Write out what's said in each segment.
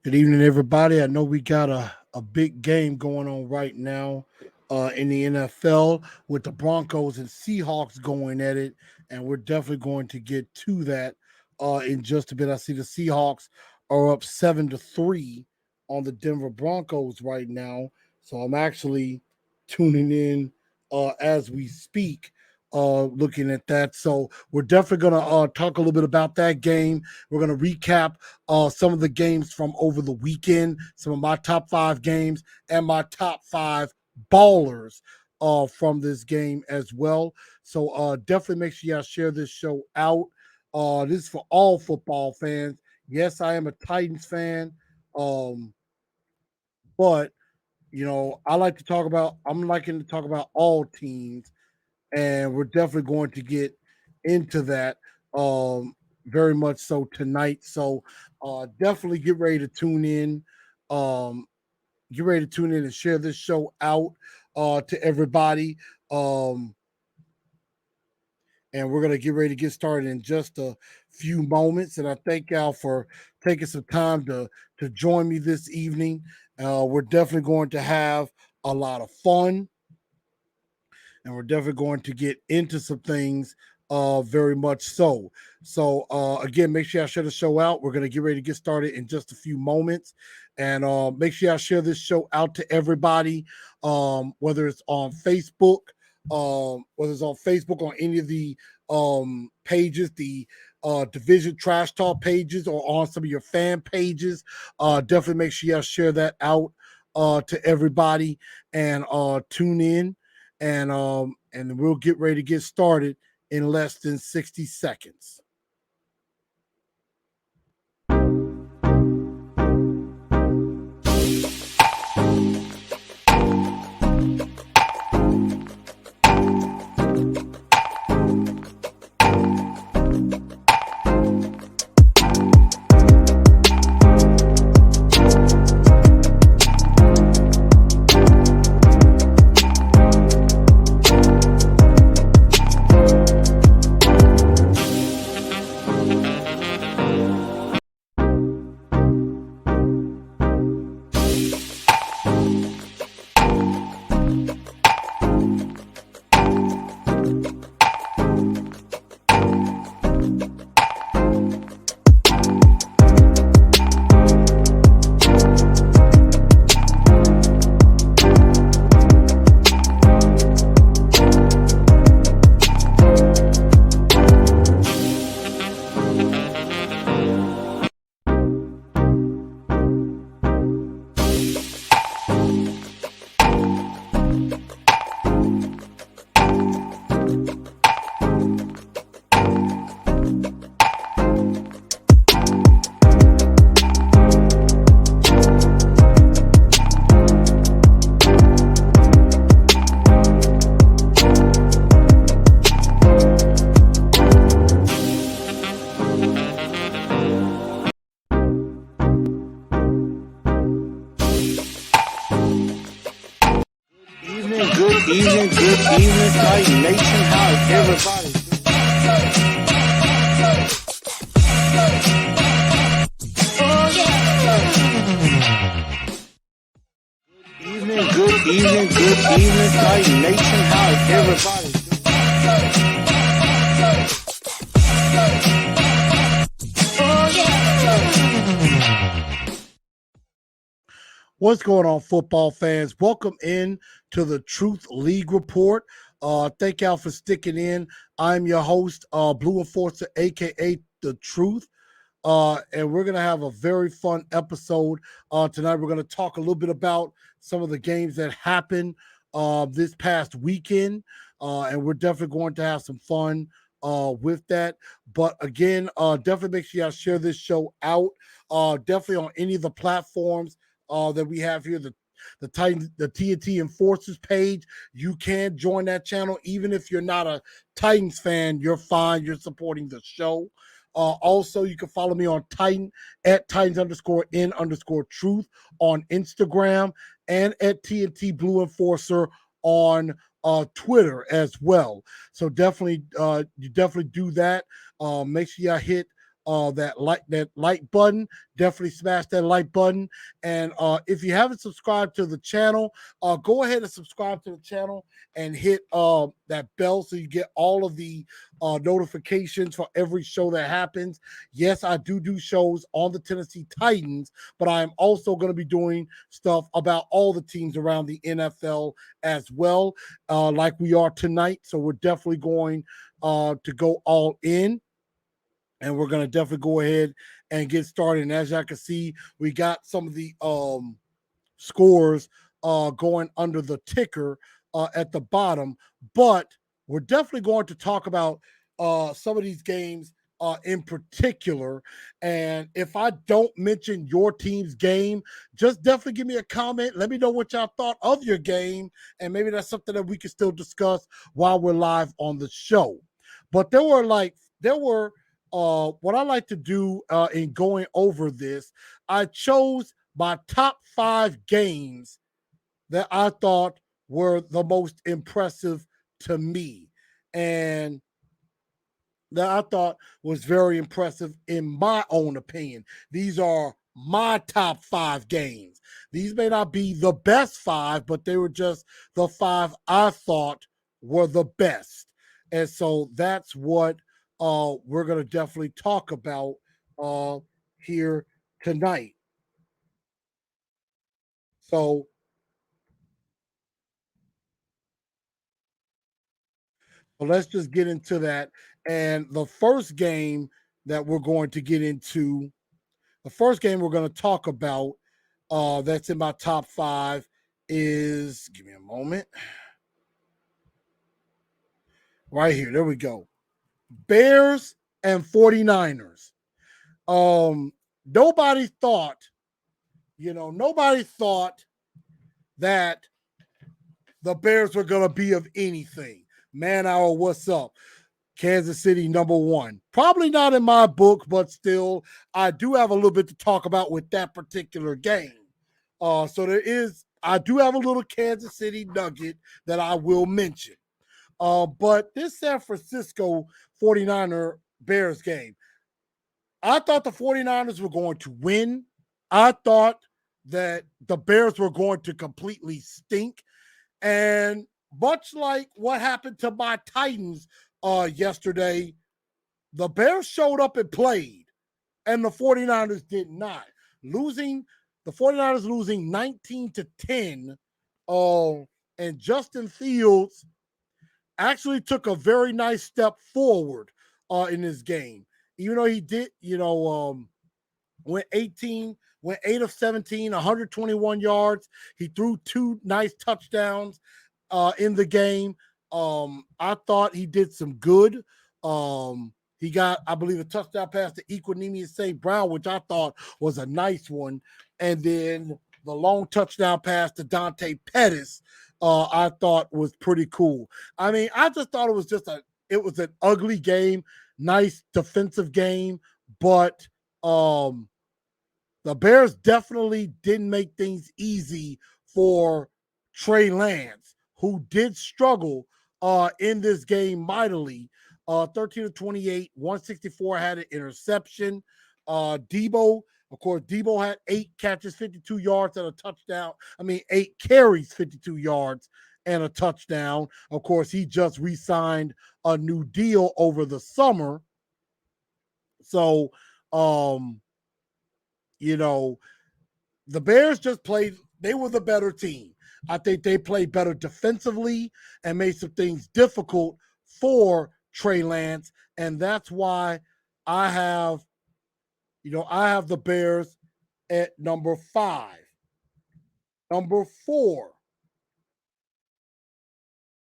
Good evening, everybody. I know we got a big game going on right now in the NFL with the Broncos and Seahawks going at it, and we're definitely going to get to that in just a bit. I see the Seahawks are up 7-3 on the Denver Broncos right now, so I'm actually tuning in as we speak. Looking at that, so we're definitely going to talk a little bit about that game. We're going to recap some of the games from over the weekend, some of my top five games, and my top five ballers from this game as well. So definitely make sure y'all share this show out. This is for all football fans. Yes, I am a Titans fan, um, but I'm liking to talk about all teams, and we're definitely going to get into that very much so tonight. So definitely Um, get ready to tune in and share this show out to everybody. Um, and we're gonna get ready to get started in just a few moments. And I thank y'all for taking some time to join me this evening. We're definitely going to have a lot of fun, and we're definitely going to get into some things very much so. So again, make sure y'all share the show out. We're going to get ready to get started in just a few moments, and make sure y'all share this show out to everybody, whether it's on Facebook, on any of the pages, the division trash talk pages, or on some of your fan pages. Definitely make sure y'all share that out to everybody, and tune in, and we'll get ready to get started in less than 60 seconds. Good evening, Titan Nation. How's everybody? Good evening, Titan Nation. How's everybody? What's going on, football fans? Welcome in to the Truth League Report. Thank y'all for sticking in. I'm your host, Blue Enforcer, aka The Truth. And we're going to have a very fun episode tonight. We're going to talk a little bit about some of the games that happened this past weekend. And we're definitely going to have some fun with that. But again, definitely make sure y'all share this show out. Definitely on any of the platforms that we have here, the TNT Enforcers page. You can join that channel. Even if you're not a Titans fan, you're fine. You're supporting the show. Also, you can follow me on Titan at Titans_N_truth on Instagram, and at TNT Blue Enforcer on Twitter as well. So definitely, you definitely do that. Make sure y'all hit that like button. Definitely smash that like button. And if you haven't subscribed to the channel, go ahead and subscribe to the channel and hit that bell so you get all of the notifications for every show that happens. Yes, I do shows on the Tennessee Titans, but I am also going to be doing stuff about all the teams around the NFL as well, like we are tonight. So we're definitely going to go all in. And we're going to definitely go ahead and get started. And as y'all can see, we got some of the scores going under the ticker at the bottom. But we're definitely going to talk about some of these games in particular. And if I don't mention your team's game, just definitely give me a comment. Let me know what y'all thought of your game. And maybe that's something that we can still discuss while we're live on the show. But there were what I like to do in going over this, I chose my top 5 games that I thought were the most impressive to me and that I thought was very impressive in my own opinion. These are my top 5 games. These may not be the best 5, but they were just the 5 I thought were the best. And so that's what we're going to definitely talk about here tonight. So let's just get into that. And the first game that we're going to get into, the first game we're going to talk about that's in my top 5 is, give me a moment, right here. There we go. Bears and 49ers. Nobody thought, nobody thought that the Bears were going to be of anything. Man, hour, what's up? Kansas City #1. Probably not in my book, but still, I do have a little bit to talk about with that particular game. So I do have a little Kansas City nugget that I will mention. But this San Francisco 49er Bears game, I thought the 49ers were going to win. I thought that the Bears were going to completely stink. And much like what happened to my Titans yesterday, the Bears showed up and played, and the 49ers did not. The 49ers losing 19-10. And Justin Fields actually took a very nice step forward in this game. Even though he did, went 8 of 17, 121 yards. He threw 2 nice touchdowns in the game. I thought he did some good. He got, I believe, a touchdown pass to Equinemius St. Brown, which I thought was a nice one. And then the long touchdown pass to Dante Pettis, I thought was pretty cool. I mean, I just thought it was an ugly game, nice defensive game, but the Bears definitely didn't make things easy for Trey Lance, who did struggle in this game mightily. 13 of 28, 164, had an interception. Debo, of course, Debo had 8 catches, 52 yards and a touchdown. 8 carries, 52 yards and a touchdown. Of course, he just re-signed a new deal over the summer. So, the Bears just played, they were the better team. I think they played better defensively and made some things difficult for Trey Lance. And that's why I have the Bears at number 5. Number 4,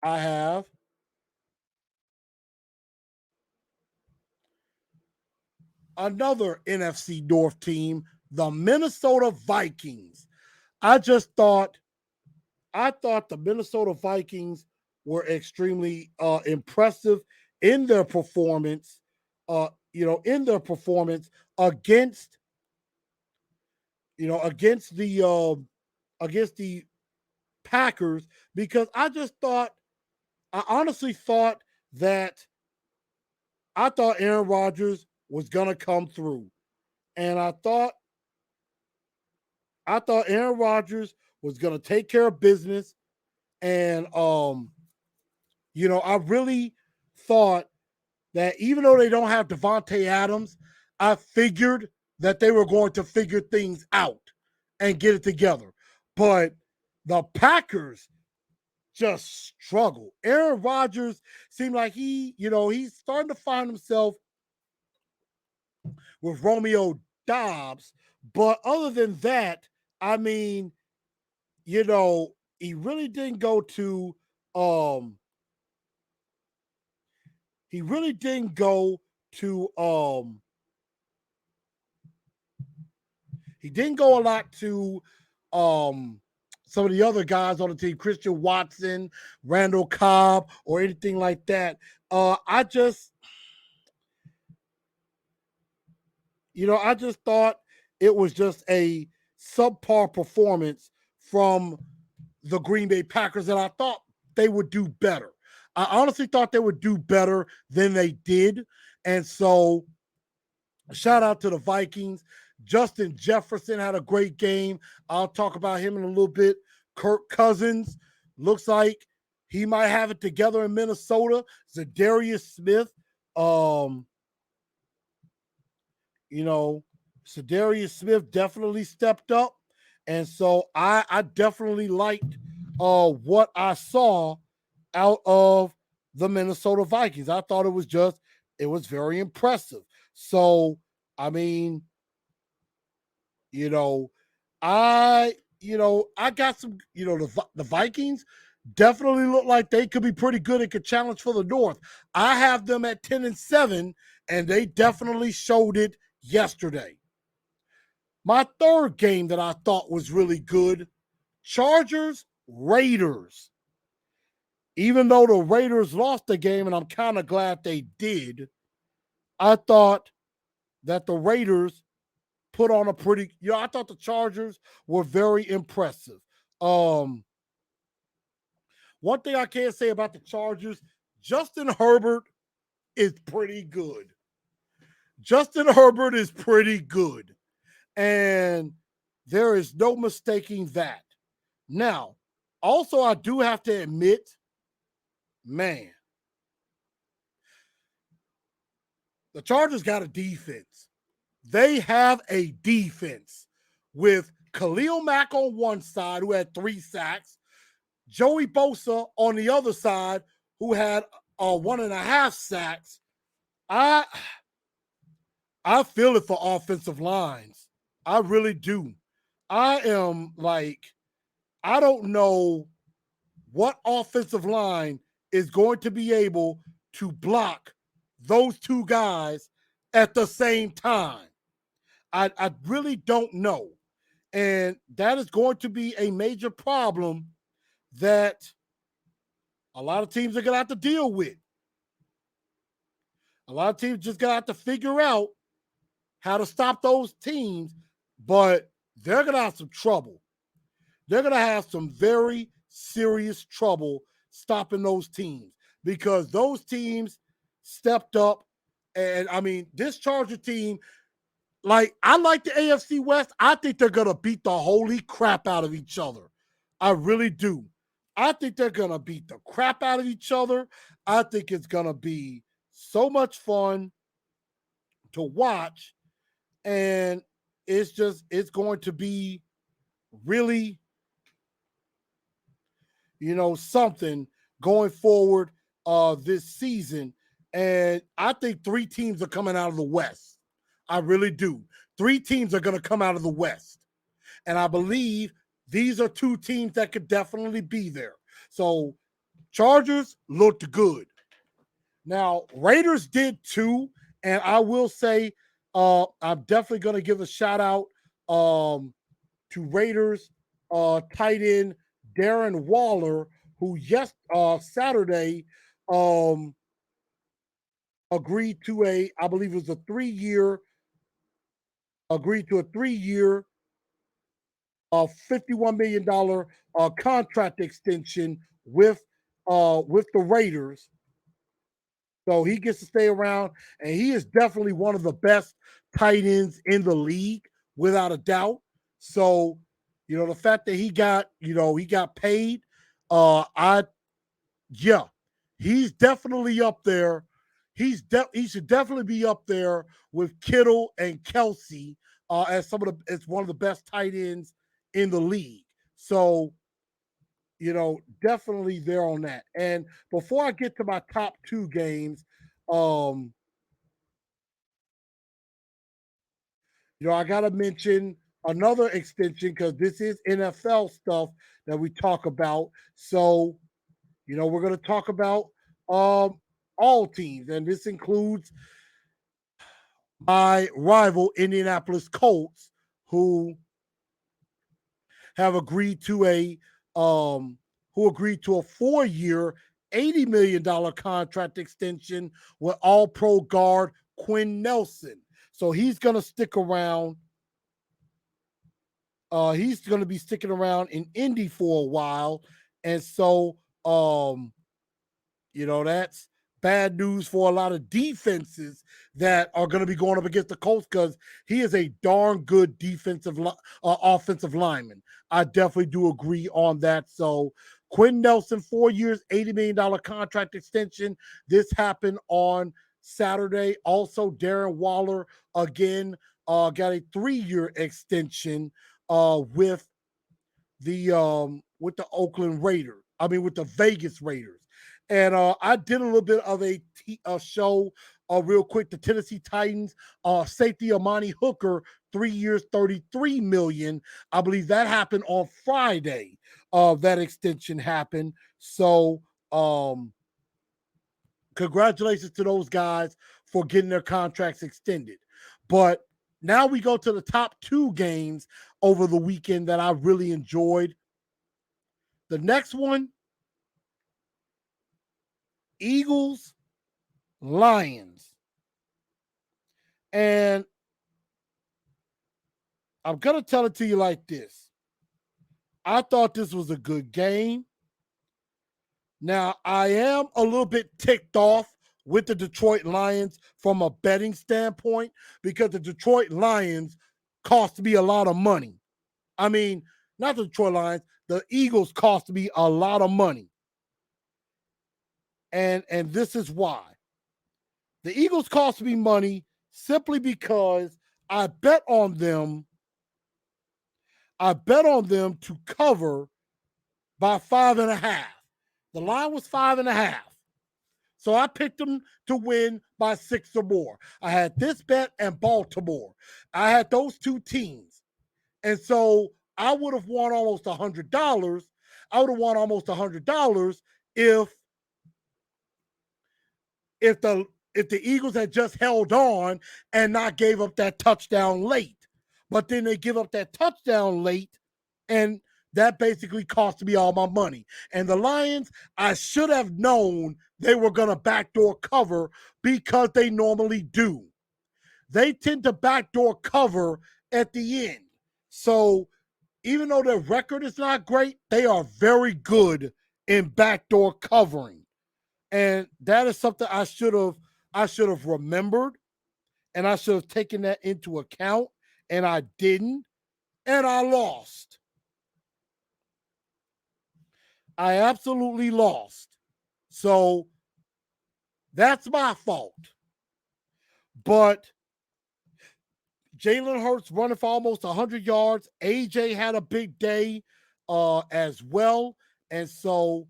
I have another NFC North team, the Minnesota Vikings. I thought the Minnesota Vikings were extremely impressive in their performance. Against against the Packers, because I honestly thought that Aaron Rodgers was gonna come through. And I thought Aaron Rodgers was gonna take care of business. And I really thought that even though they don't have Devontae Adams, I figured that they were going to figure things out and get it together. But the Packers just struggle. Aaron Rodgers seemed like he's starting to find himself with Romeo Dobbs. But other than that, I mean, he really didn't go to um he really didn't go to he didn't go a lot to um some of the other guys on the team, Christian Watson, Randall Cobb, or anything like that. I just thought it was just a subpar performance from the Green Bay Packers, and I thought they would do better. I honestly thought they would do better than they did. And so, shout out to the Vikings. Justin Jefferson had a great game. I'll talk about him in a little bit. Kirk Cousins looks like he might have it together in Minnesota. Zadarius Smith, um, you know, Zadarius Smith definitely stepped up. And so I definitely liked what I saw out of the Minnesota Vikings. I thought it was very impressive. So, I mean, you know, I got some, the Vikings definitely look like they could be pretty good and could challenge for the North. I have them at 10-7, and they definitely showed it yesterday. My third game that I thought was really good, Chargers Raiders. Even though the Raiders lost the game, and I'm kind of glad they did, I thought that the Raiders put on a I thought the Chargers were very impressive. Um, One thing I can say about the Chargers, Justin Herbert is pretty good. Justin Herbert is pretty good. And there is no mistaking that. Now, also, I do have to admit, man, the Chargers got a defense. They have a defense with Khalil Mack on one side, who had 3 sacks, Joey Bosa on the other side, who had 1.5 sacks. I I feel it for offensive lines. I really do. I am like, I don't know what offensive line is going to be able to block those 2 guys at the same time. I really don't know. And that is going to be a major problem that a lot of teams are going to have to deal with. A lot of teams just going to have to figure out how to stop those teams, but they're going to have some trouble. They're going to have some very serious trouble stopping those teams because those teams stepped up. And I mean, this Charger team, I like the AFC West. I think they're going to beat the holy crap out of each other. I really do. I think they're going to beat the crap out of each other. I think it's going to be so much fun to watch. And it's going to be really, something going forward this season. And I think 3 teams are coming out of the West. I really do. 3 teams are going to come out of the West. And I believe these are 2 teams that could definitely be there. So Chargers looked good. Now, Raiders did too. And I will say, I'm definitely going to give a shout out to Raiders tight end Darren Waller, who Saturday agreed to I believe it was a 3-year, agreed to a 3-year, $51 million contract extension with the Raiders. So he gets to stay around, and he is definitely one of the best tight ends in the league, without a doubt. So, the fact that he got paid, I yeah, he's definitely up there. He should definitely be up there with Kittle and Kelsey as one of the best tight ends in the league. So, definitely there on that. And before I get to my top two games, um, I gotta mention another extension because this is NFL stuff that we talk about. So, we're gonna talk about all teams, and this includes my rival Indianapolis Colts, who have agreed to a um, 4-year, $80 million contract extension with All Pro guard Quinn Nelson. So he's going to stick around. He's going to be sticking around in Indy for a while, and so that's bad news for a lot of defenses that are going to be going up against the Colts because he is a darn good offensive lineman. I definitely do agree on that. So Quinn Nelson, 4 years, $80 million contract extension. This happened on Saturday. Also, Darren Waller again got a 3-year extension with the Oakland Raiders. I mean, with the Vegas Raiders. And I did a little bit of a show real quick. The Tennessee Titans safety Amani Hooker, 3 years, $33 million. I believe that happened on Friday. That extension happened. So congratulations to those guys for getting their contracts extended. But now we go to the top two games over the weekend that I really enjoyed. The next one, Eagles, Lions. And I'm going to tell it to you like this. I thought this was a good game. Now, I am a little bit ticked off with the Detroit Lions from a betting standpoint because the Detroit Lions cost me a lot of money. I mean, not the Detroit Lions, the Eagles cost me a lot of money. And this is why. The Eagles cost me money simply because I bet on them. I bet on them to cover by 5.5. The line was 5.5. So I picked them to win by 6 or more. I had this bet and Baltimore. I had those two teams. And so I would have won almost $100. I would have won almost $100 if the Eagles had just held on and not gave up that touchdown late. But then they give up that touchdown late, and that basically cost me all my money. And the Lions, I should have known they were going to backdoor cover because they normally do. They tend to backdoor cover at the end. So even though their record is not great, they are very good in backdoor covering. And that is something I should have remembered, and I should have taken that into account, and I didn't, and I lost. I absolutely lost. So that's my fault. But Jalen Hurts running for almost 100 yards. AJ had a big day as well. And so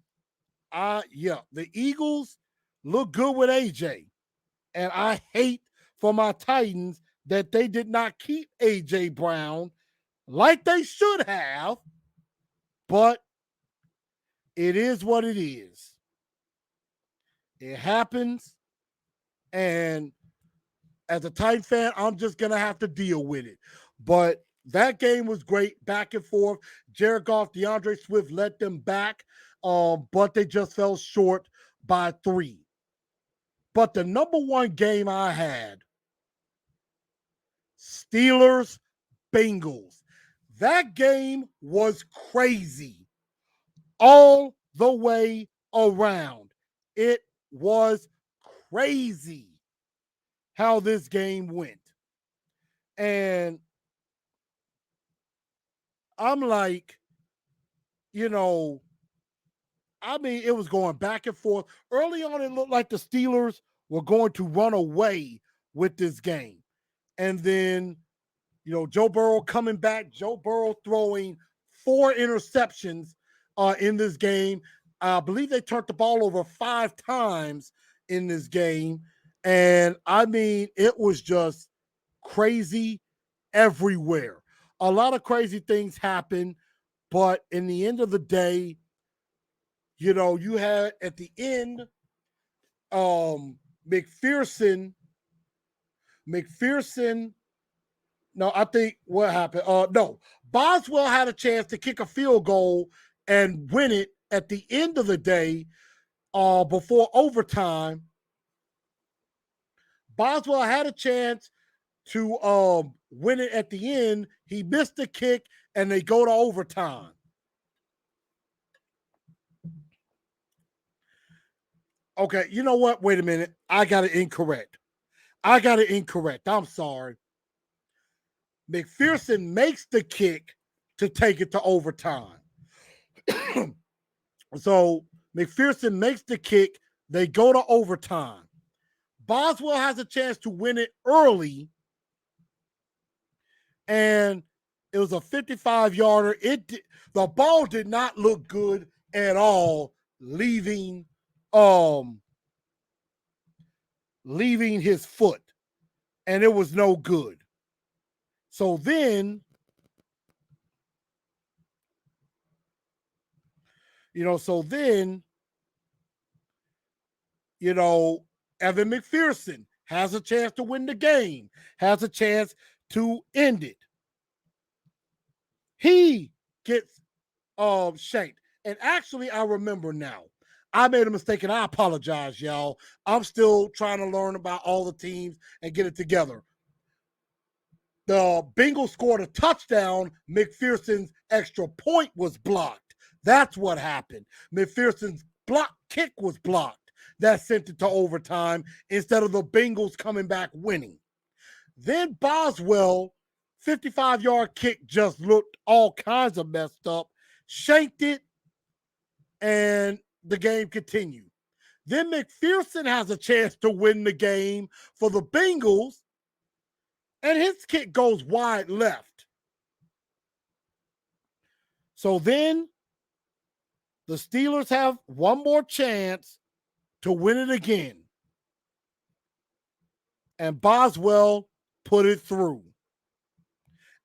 the Eagles look good with AJ. And I hate for my Titans that they did not keep AJ Brown like they should have. But it is what it is. It happens. And as a Titan fan, I'm just going to have to deal with it. But that game was great, back and forth. Jared Goff, DeAndre Swift led them back, but they just fell short by 3. But the number one game I had, Steelers, Bengals. That game was crazy all the way around. It was crazy how this game went. And I'm like, you know, I mean, it was going back and forth. Early on, it looked like the Steelers were going to run away with this game. And then, Joe Burrow coming back, Joe Burrow throwing 4 interceptions in this game. I believe they turned the ball over 5 times in this game. And I mean, it was just crazy everywhere. A lot of crazy things happened, but in the end of the day, you had at the end, McPherson. No, I think what happened. No, Boswell had a chance to kick a field goal and win it at the end of the day, before overtime. Boswell had a chance to win it at the end. He missed the kick, and they go to overtime. Okay, you know what? Wait a minute. I got it incorrect. I'm sorry. McPherson makes the kick to take it to overtime. So McPherson makes the kick. They go to overtime. Boswell has a chance to win it early, and it was a 55-yarder. The ball did not look good at all um leaving his foot, and it was no good. So then, Evan McPherson has a chance to win the game, has a chance to end it. He gets shanked. And actually, I remember now. I made a mistake, and I apologize, y'all. I'm still trying to learn about all the teams and get it together. The Bengals scored a touchdown. McPherson's extra point was blocked. That's what happened. McPherson's block kick was blocked. That sent it to overtime instead of the Bengals coming back winning. Then Boswell, 55-yard kick, just looked all kinds of messed up, shanked it, and the game continued. Then McPherson has a chance to win the game for the Bengals, and his kick goes wide left. So then the Steelers have one more chance to win it again. And Boswell put it through.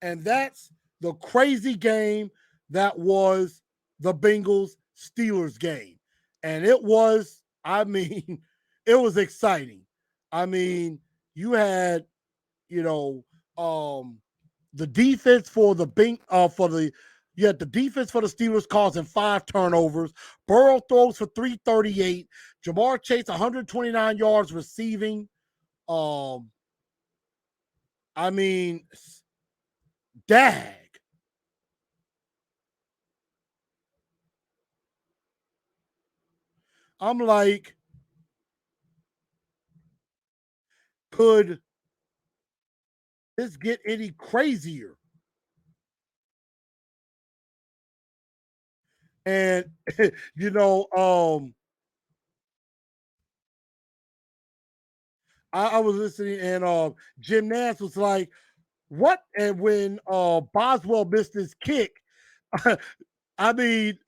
And that's the crazy game that was the Bengals-Steelers game. And it was, it was exciting. I mean, you had, the defense for the you had the defense for the Steelers causing 5 turnovers. Burrow throws for 338. Jamar Chase 129 yards receiving. Dag. I'm like, could this get any crazier? And I was listening, and Jim Nance was like, "What?" And when Boswell missed his kick, I mean,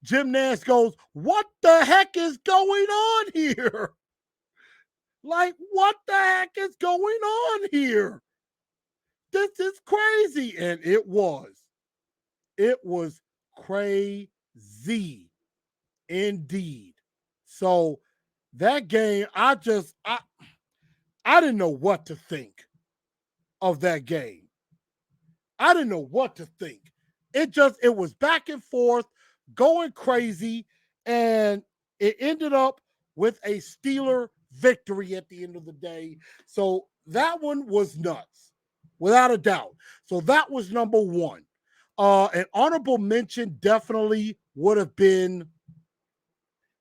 Jim Nance goes, "What the heck is going on here? Like, what the heck is going on here? This is crazy." And it was crazy indeed. So that game, I didn't know what to think of that game. I didn't know what to think. It was back and forth, going crazy, and it ended up with a Steeler victory at the end of the day. So that one was nuts, without a doubt. So that was number one. An honorable mention definitely would have been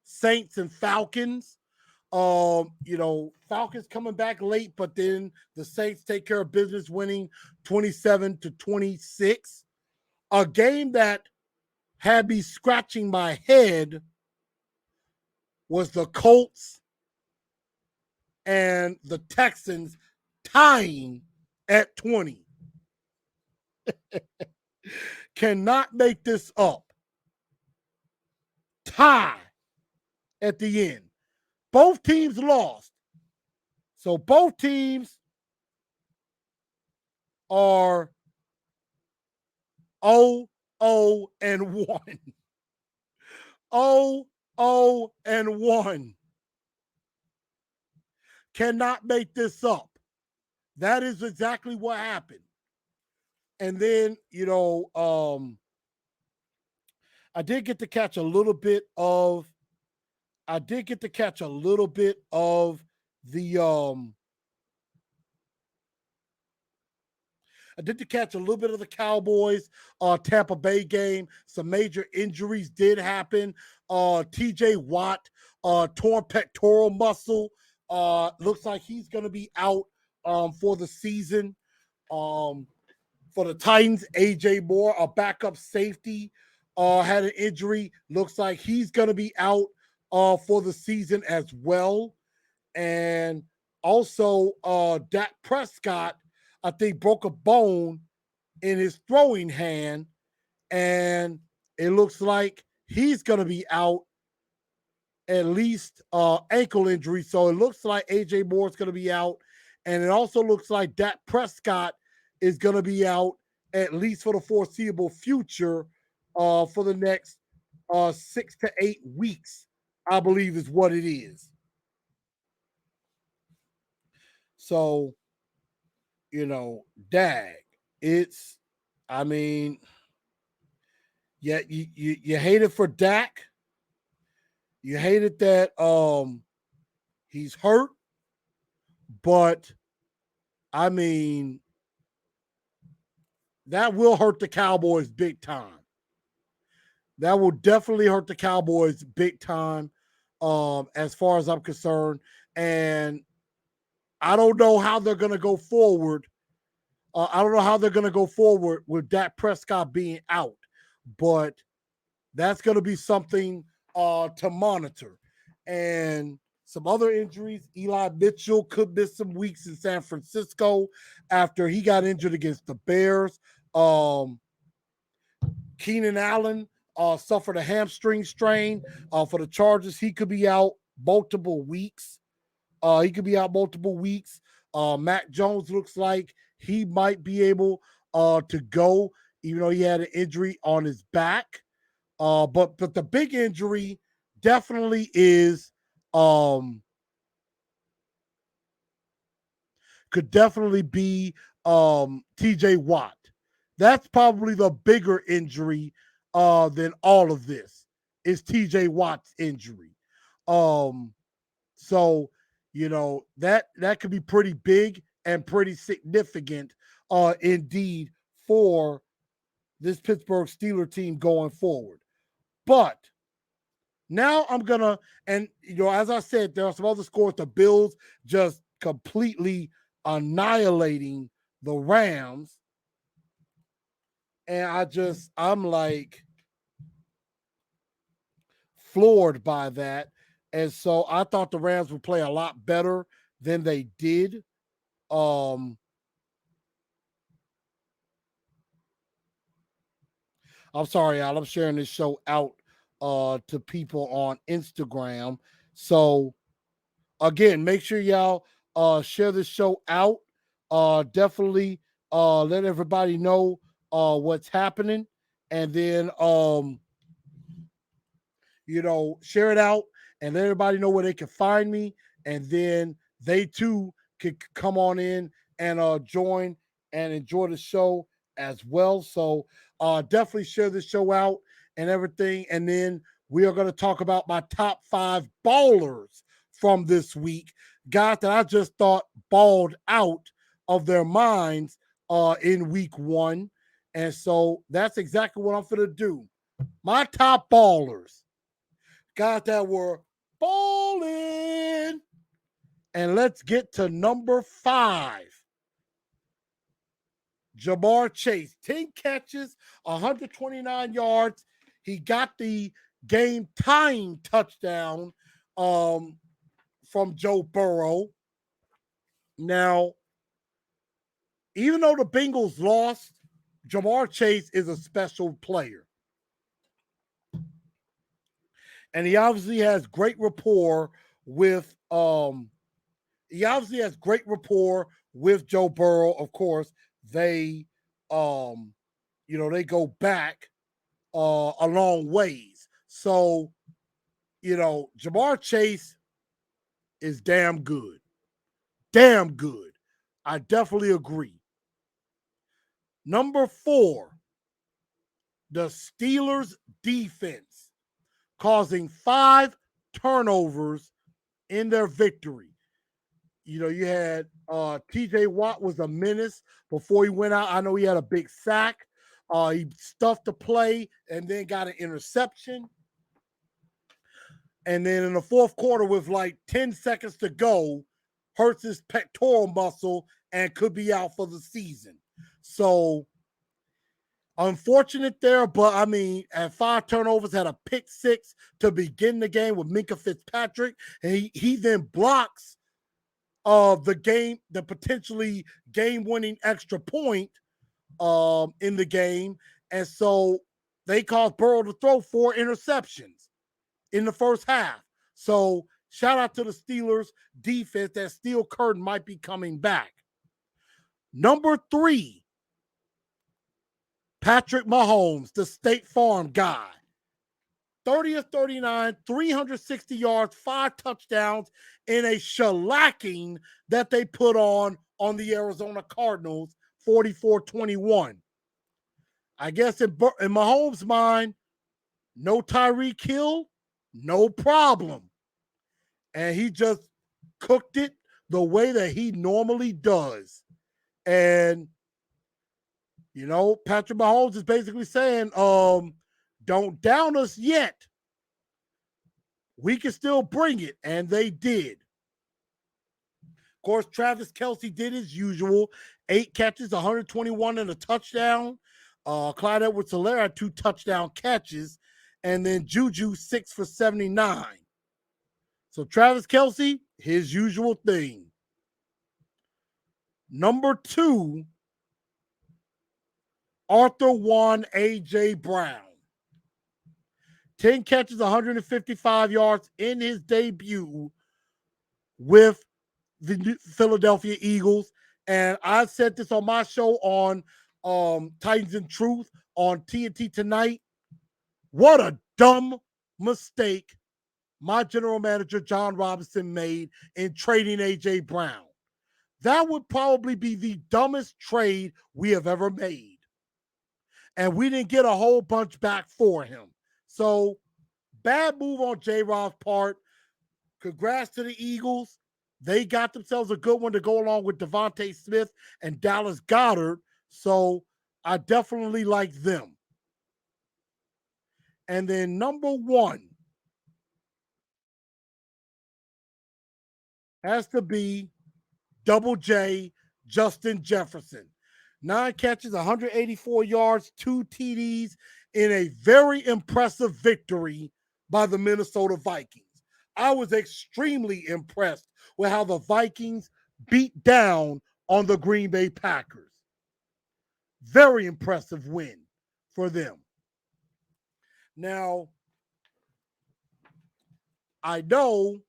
Saints and Falcons. Falcons coming back late, but then the Saints take care of business, winning 27-26. A game that had me scratching my head was the Colts and the Texans tying at 20. Cannot make this up. Tie at the end. Both teams lost. So both teams are 0-0 and 1. 0-0 and 1. Cannot make this up. That is exactly what happened. And then, I did get to catch a little bit of the I did catch a little bit of the Cowboys Tampa Bay game. Some major injuries did happen. TJ Watt, torn pectoral muscle. Looks like he's going to be out for the season. For the Titans, AJ Moore, a backup safety, had an injury. Looks like he's going to be out for the season as well. And also, Dak Prescott, I think, broke a bone in his throwing hand, and it looks like he's going to be out, at least ankle injury. So it looks like AJ Moore is going to be out, and it also looks like Dak Prescott is going to be out, at least for the foreseeable future, for the next 6 to 8 weeks, I believe is what it is. So, Dak, it's, I mean, yeah, you hate it for Dak. You hate it that he's hurt, but I mean, that will hurt the Cowboys big time. That will definitely hurt the Cowboys big time, as far as I'm concerned. And I don't know how they're going to go forward. I don't know how they're going to go forward with Dak Prescott being out, but that's going to be something to monitor. And some other injuries. Eli Mitchell could miss some weeks in San Francisco after he got injured against the Bears. Keenan Allen suffered a hamstring strain for the Chargers. He could be out multiple weeks. Mac Jones looks like he might be able to go, even though he had an injury on his back. But the big injury definitely is could definitely be TJ Watt. That's probably the bigger injury than all of this is TJ Watt's injury. So that could be pretty big and pretty significant indeed for this Pittsburgh Steelers team going forward. But now I'm gonna, and as I said, there are some other scores. The Bills just completely annihilating the Rams. And I'm like floored by that. And so I thought the Rams would play a lot better than they did. I'm sorry, Al. I'm sharing this show out to people on Instagram. So again, make sure y'all share this show out. Definitely let everybody know what's happening. And then share it out and let everybody know where they can find me. And then they too could come on in and join and enjoy the show as well. So definitely share the show out and everything. And then we are going to talk about my top 5 ballers from this week. Guys that I just thought balled out of their minds in week 1. And so that's exactly what I'm going to do. My top ballers. Guys that were Bowling. And let's get to number 5. Jamar Chase, 10 catches, 129 yards. He got the game-tying touchdown from Joe Burrow. Now, even though the Bengals lost, Jamar Chase is a special player. And he obviously has great rapport with Joe Burrow. Of course, they they go back a long ways. So, Jamar Chase is damn good. Damn good. I definitely agree. Number 4, the Steelers defense, causing 5 turnovers in their victory. You had TJ Watt was a menace before he went out. I know he had a big sack. He stuffed the play and then got an interception. And then in the fourth quarter, with like 10 seconds to go, hurts his pectoral muscle and could be out for the season. So, unfortunate there, but I mean, at 5 turnovers, had a pick 6 to begin the game with Minkah Fitzpatrick, and he then blocks the potentially game-winning extra point in the game, and so they caused Burrow to throw 4 interceptions in the first half. So shout out to the Steelers defense. That steel curtain might be coming back. Number 3, Patrick Mahomes, the State Farm guy. 30-39, 360 yards, 5 touchdowns in a shellacking that they put on the Arizona Cardinals, 44-21. I guess in Mahomes' mind, no Tyreek Hill, no problem. And he just cooked it the way that he normally does. And, Patrick Mahomes is basically saying, don't down us yet. We can still bring it. And they did. Of course, Travis Kelce did his usual. 8 catches, 121 and a touchdown. Clyde Edwards-Helaire had 2 touchdown catches. And then Juju, 6 for 79. So Travis Kelce, his usual thing. Number 2, Arthur Juan A.J. Brown. 10 catches, 155 yards in his debut with the Philadelphia Eagles. And I said this on my show on Titans and Truth on TNT tonight. What a dumb mistake my general manager, John Robinson, made in trading A.J. Brown. That would probably be the dumbest trade we have ever made. And we didn't get a whole bunch back for him. So, bad move on J-Rob's part. Congrats to the Eagles. They got themselves a good one to go along with Devontae Smith and Dallas Goedert. So, I definitely like them. And then number 1 has to be Double J, Justin Jefferson. 9 catches, 184 yards, 2 TDs in a very impressive victory by the Minnesota Vikings. I was extremely impressed with how the Vikings beat down on the Green Bay Packers. Very impressive win for them. Now, I know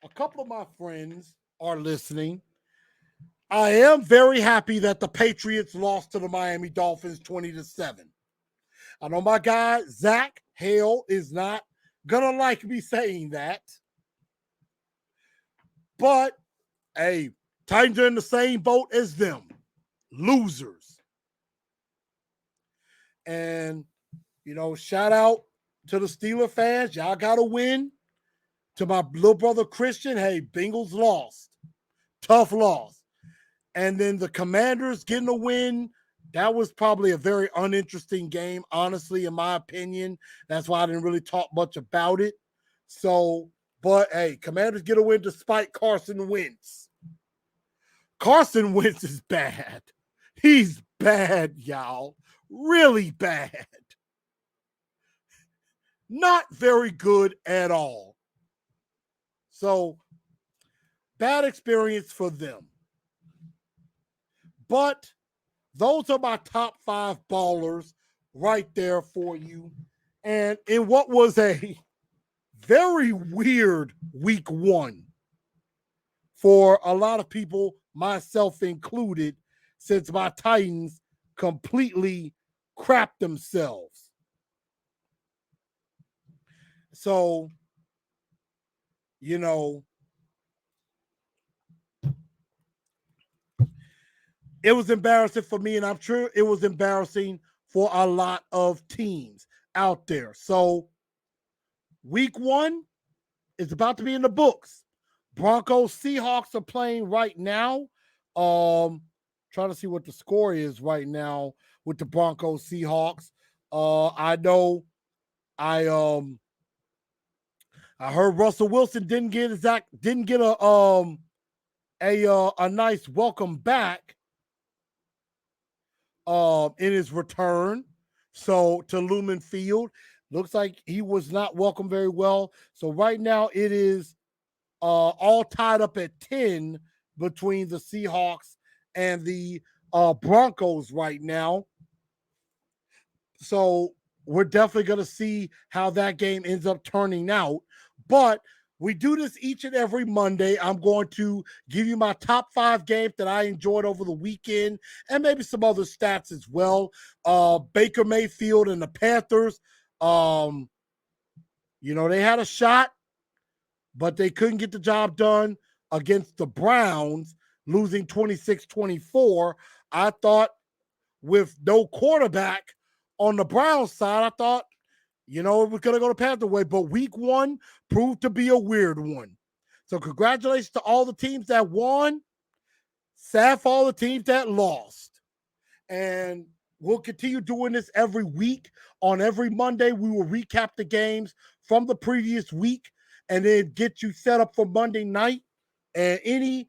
a couple of my friends are listening. I am very happy that the Patriots lost to the Miami Dolphins 20-7. I know my guy, Zach Hale, is not going to like me saying that. But, hey, Titans are in the same boat as them. Losers. And, shout out to the Steeler fans. Y'all got to win. To my little brother Christian, hey, Bengals lost. Tough loss. And then the Commanders getting a win. That was probably a very uninteresting game, honestly, in my opinion. That's why I didn't really talk much about it. So But hey, Commanders get a win despite Carson Wentz. Carson Wentz is bad. He's bad, y'all. Really bad. Not very good at all. So, bad experience for them. But those are my top 5 ballers right there for you. And in what was a very weird week 1 for a lot of people, myself included, since my Titans completely crapped themselves. So, you know, it was embarrassing for me, and I'm sure it was embarrassing for a lot of teams out there. So, week 1 is about to be in the books. Broncos, Seahawks are playing right now. Trying to see what the score is right now with the Broncos, Seahawks. I know I heard Russell Wilson didn't get a nice welcome back in his return. So to Lumen Field, looks like he was not welcomed very well. So right now it is all tied up at 10 between the Seahawks and the Broncos right now. So we're definitely going to see how that game ends up turning out. But we do this each and every Monday. I'm going to give you my top 5 games that I enjoyed over the weekend and maybe some other stats as well. Baker Mayfield and the Panthers, they had a shot, but they couldn't get the job done against the Browns, losing 26-24. I thought with no quarterback on the Browns side, I thought, we're going to go the Panther way. But week 1 proved to be a weird one. So congratulations to all the teams that won. Sad for all the teams that lost. And we'll continue doing this every week. On every Monday, we will recap the games from the previous week and then get you set up for Monday night. And any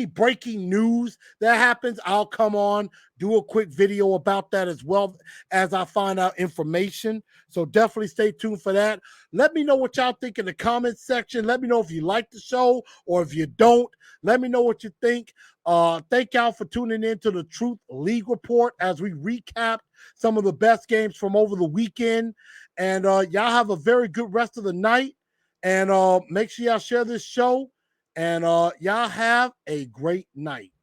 breaking news that happens, I'll come on, do a quick video about that as well as I find out information. So definitely stay tuned for that. Let me know what y'all think in the comments section. Let me know if you like the show or if you don't. Let me know what you think. Thank y'all for tuning in to the Truth League Report as we recap some of the best games from over the weekend. And y'all have a very good rest of the night. And make sure y'all share this show. And y'all have a great night.